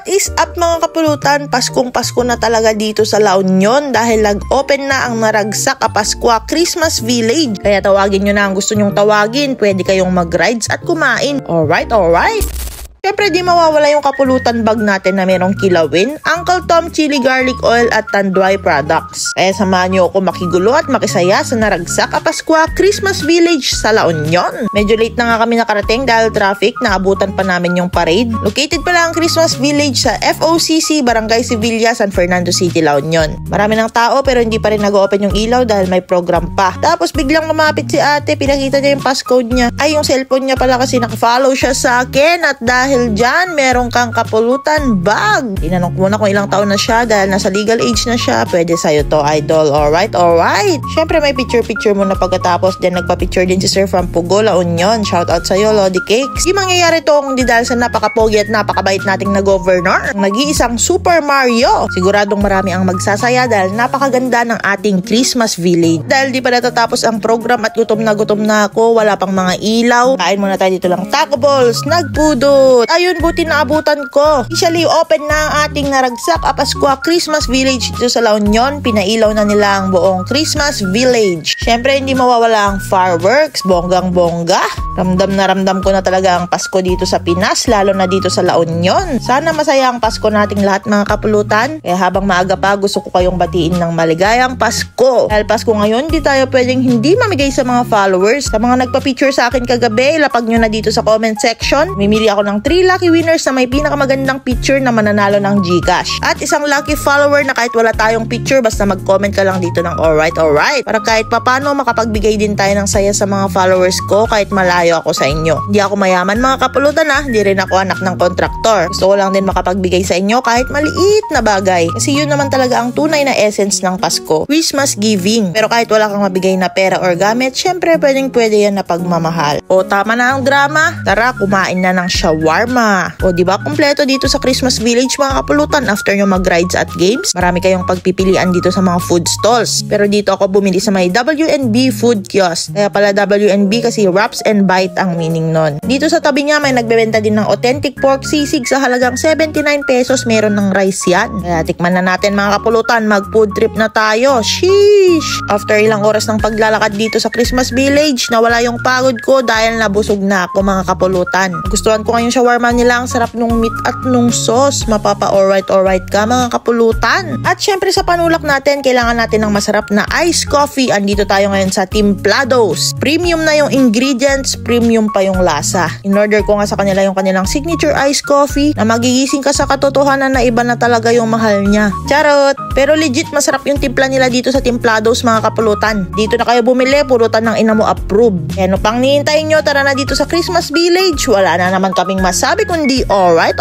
What is up mga kapulutan? Paskong Pasko na talaga dito sa La Union dahil nag-open na ang Naragsak Apascua Christmas Village. Kaya tawagin nyo na ang gusto nyong tawagin. Pwede kayong mag-rides at kumain. Alright. Siyempre di mawawala yung kapulutan bag natin na merong kilawin, Uncle Tom Chili Garlic Oil at Tanduay Products. Kaya samahan nyo ako makigulo at makisaya sa Naragsak Apascua Christmas Village sa La Union. Medyo late na nga kami nakarating dahil traffic, naabutan pa namin yung parade. Located pala ang Christmas Village sa FOCC, Barangay Sevilla, San Fernando City, La Union. Marami ng tao pero hindi pa rin nag-open yung ilaw dahil may program pa. Tapos biglang lumapit si ate, pinakita niya yung passcode niya. Ay yung cellphone niya pala kasi nakafollow siya sa akin at dahil dyan, meron kang kapulutan bag. Tinanong ko muna kung ilang taon na siya dahil nasa legal age na siya. Pwede sa'yo to, idol. Alright. Siyempre may picture muna pagkatapos. Then nagpa-picture din si Sir from Pugo, La Union. Shoutout sa'yo, Lodi Cakes. Di mangyayari to kung di dahil sa napakapogi at napakabait nating na governor. Nag-iisang Super Mario. Siguradong marami ang magsasaya dahil napakaganda ng ating Christmas Village. Dahil di pa natatapos ang program at gutom na ako. Wala pang mga ilaw. Kain muna tayo dito lang taco balls. Nagpudot. Ayun, buti naabutan ko. Officially open na ang ating Naragsak Apascua Christmas Village dito sa La Union. Pinailaw na nila ang buong Christmas Village. Syempre, hindi mawawala ang fireworks. Bonggang-bongga. Ramdam ko na talaga ang Pasko dito sa Pinas, lalo na dito sa La Union. Sana masaya ang Pasko nating lahat mga kapulutan. Kaya habang maaga pa, gusto ko kayong batiin ng maligayang Pasko. Dahil Pasko ngayon, di tayo pwedeng hindi mamigay sa mga followers. Sa mga nagpa-picture sa akin kagabi, lapag nyo na dito sa comment section. Mimili ako ng 3 lucky winners na may pinakamagandang picture na mananalo ng GCash. At isang lucky follower na kahit wala tayong picture, basta mag-comment ka lang dito ng alright. Para kahit papano makapagbigay din tayo ng saya sa mga followers ko kahit malayo ako sa inyo. Hindi ako mayaman mga kapulutan hindi rin ako anak ng kontraktor. Gusto ko lang din makapagbigay sa inyo kahit maliit na bagay. Kasi yun naman talaga ang tunay na essence ng Pasko. Christmas giving. Pero kahit wala kang mabigay na pera or gamit, syempre pwede yan na pagmamahal. O tama na ang drama, tara kumain na ng shawarma. O diba, kumpleto dito sa Christmas Village mga kapulutan. After nyo mag-rides at games, marami kayong pagpipilian dito sa mga food stalls. Pero dito ako bumili sa may WNB food kiosk. Kaya pala WNB kasi wraps and bite ang meaning nun. Dito sa tabi niya may nagbebenta din ng authentic pork sisig sa halagang 79 pesos. Meron ng rice yan. Kaya tikman na natin mga kapulutan. Mag food trip na tayo. Sheesh! After ilang oras ng paglalakad dito sa Christmas Village, nawala yung pagod ko dahil nabusog na ako mga kapulutan. Gustuhan ko ngayong shawarma nila. Ang sarap nung meat at nung sauce. Mapapa alright ka mga kapulutan. At syempre sa panulak natin, kailangan natin ng masarap na iced coffee. Andito tayo ngayon sa Templados. Premium na yung ingredients, premium pa yung lasa. In-order ko nga sa kanila yung kanilang signature iced coffee na magigising ka sa katotohanan na iba na talaga yung mahal niya. Charot! Pero legit masarap yung timpla nila dito sa Templados mga kapulutan. Dito na kayo bumili, pulutan ng ina mo approve. Ano pang nihintayin nyo? Tara na dito sa Christmas Village. Wala na naman kaming masabi kundi alright.